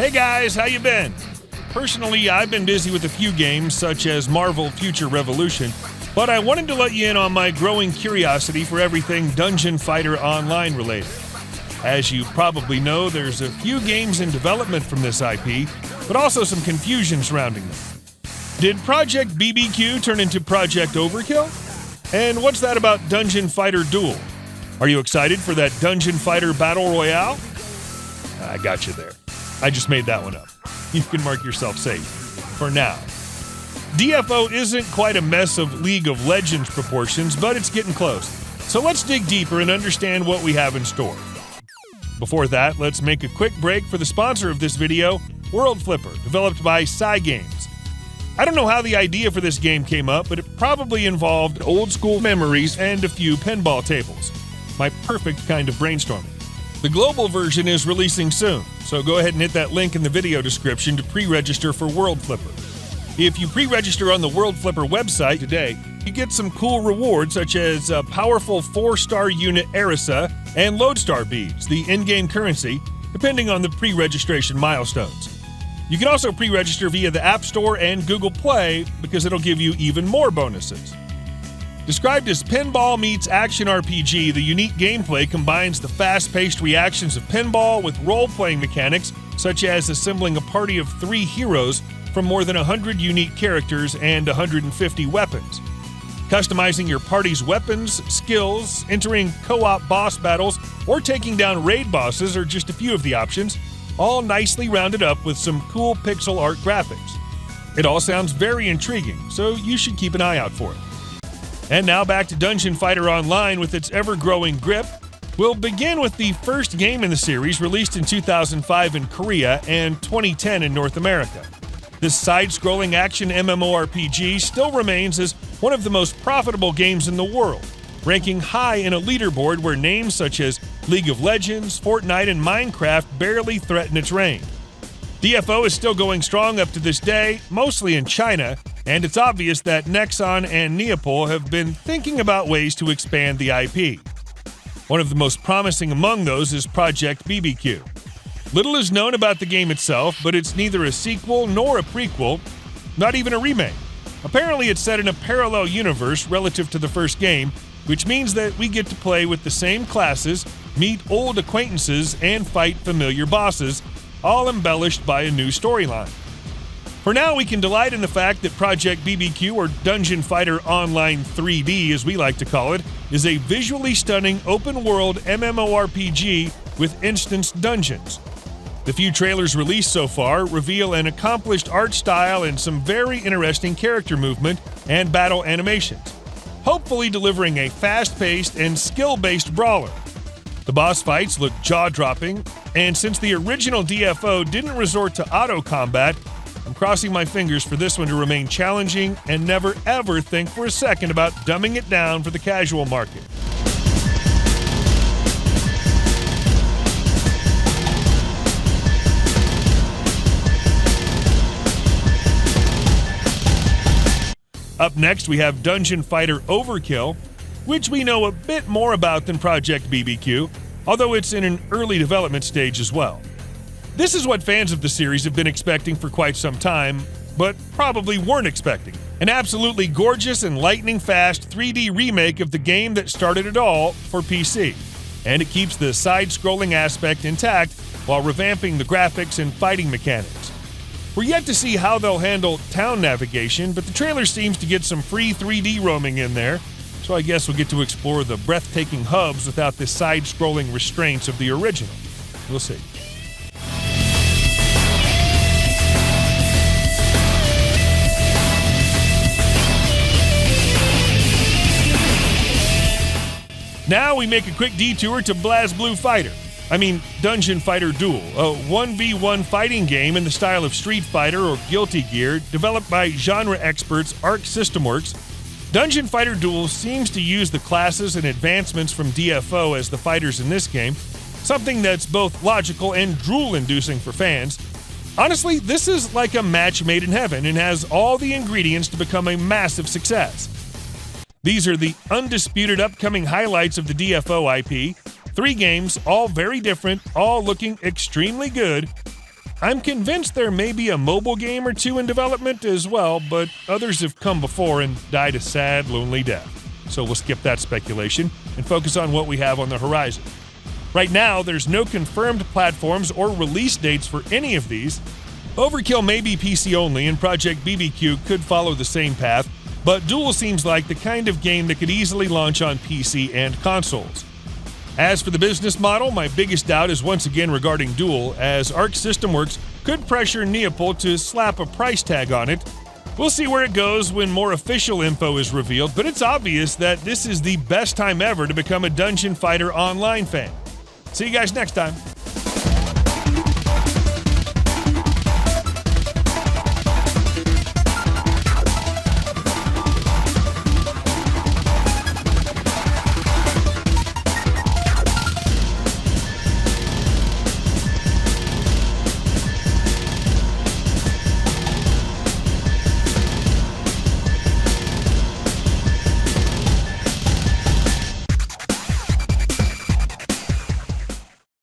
Hey guys, how you been? Personally, I've been busy with a few games such as Marvel Future Revolution, but I wanted to let you in on my growing curiosity for everything Dungeon Fighter Online related. As you probably know, there's a few games in development from this IP, but also some confusion surrounding them. Did Project BBQ turn into Project Overkill? And what's that about Dungeon Fighter Duel? Are you excited for that Dungeon Fighter Battle Royale? I got you there. I just made that one up. You can mark yourself safe. For now. DFO isn't quite a mess of League of Legends proportions, but it's getting close. So let's dig deeper and understand what we have in store. Before that, let's make a quick break for the sponsor of this video, World Flipper, developed by Games. I don't know how the idea for this game came up, but it probably involved old school memories and a few pinball tables. My perfect kind of brainstorming. The global version is releasing soon, so go ahead and hit that link in the video description to pre-register for World Flipper. If you pre-register on the World Flipper website today, you get some cool rewards such as a powerful 4-star unit Erisa and Lodestar beads, the in-game currency, depending on the pre-registration milestones. You can also pre-register via the App Store and Google Play because it'll give you even more bonuses. Described as pinball meets action RPG, the unique gameplay combines the fast-paced reactions of pinball with role-playing mechanics such as assembling a party of 3 heroes from more than 100 unique characters and 150 weapons. Customizing your party's weapons, skills, entering co-op boss battles, or taking down raid bosses are just a few of the options, all nicely rounded up with some cool pixel art graphics. It all sounds very intriguing, so you should keep an eye out for it. And now back to Dungeon Fighter Online with its ever-growing grip. We'll begin with the first game in the series, released in 2005 in Korea and 2010 in North America. This side-scrolling action MMORPG still remains as one of the most profitable games in the world, ranking high in a leaderboard where names such as League of Legends, Fortnite, and Minecraft barely threaten its reign. DFO is still going strong up to this day, mostly in China, and it's obvious that Nexon and Neopol have been thinking about ways to expand the IP. One of the most promising among those is Project BBQ. Little is known about the game itself, but it's neither a sequel nor a prequel, not even a remake. Apparently it's set in a parallel universe relative to the first game, which means that we get to play with the same classes, meet old acquaintances, and fight familiar bosses, all embellished by a new storyline. For now, we can delight in the fact that Project BBQ, or Dungeon Fighter Online 3D as we like to call it, is a visually stunning open-world MMORPG with instanced dungeons. The few trailers released so far reveal an accomplished art style and some very interesting character movement and battle animations, hopefully delivering a fast-paced and skill-based brawler. The boss fights look jaw-dropping, and since the original DFO didn't resort to auto-combat, I'm crossing my fingers for this one to remain challenging and never ever think for a second about dumbing it down for the casual market. Up next, we have Dungeon Fighter Overkill, which we know a bit more about than Project BBQ, although it's in an early development stage as well. This is what fans of the series have been expecting for quite some time, but probably weren't expecting. An absolutely gorgeous and lightning-fast 3D remake of the game that started it all for PC. And it keeps the side-scrolling aspect intact while revamping the graphics and fighting mechanics. We're yet to see how they'll handle town navigation, but the trailer seems to get some free 3D roaming in there, so I guess we'll get to explore the breathtaking hubs without the side-scrolling restraints of the original. We'll see. Now we make a quick detour to BlazBlue Fighter. Dungeon Fighter Duel, a 1v1 fighting game in the style of Street Fighter or Guilty Gear, developed by genre experts Arc System Works. Dungeon Fighter Duel seems to use the classes and advancements from DFO as the fighters in this game, something that's both logical and drool-inducing for fans. Honestly, this is like a match made in heaven and has all the ingredients to become a massive success. These are the undisputed upcoming highlights of the DFO IP. 3 games, all very different, all looking extremely good. I'm convinced there may be a mobile game or two in development as well, but others have come before and died a sad, lonely death. So we'll skip that speculation and focus on what we have on the horizon. Right now, there's no confirmed platforms or release dates for any of these. Overkill may be PC only, and Project BBQ could follow the same path, but Duel seems like the kind of game that could easily launch on PC and consoles. As for the business model, my biggest doubt is once again regarding Duel, as Arc System Works could pressure Neopol to slap a price tag on it. We'll see where it goes when more official info is revealed, but it's obvious that this is the best time ever to become a Dungeon Fighter Online fan. See you guys next time.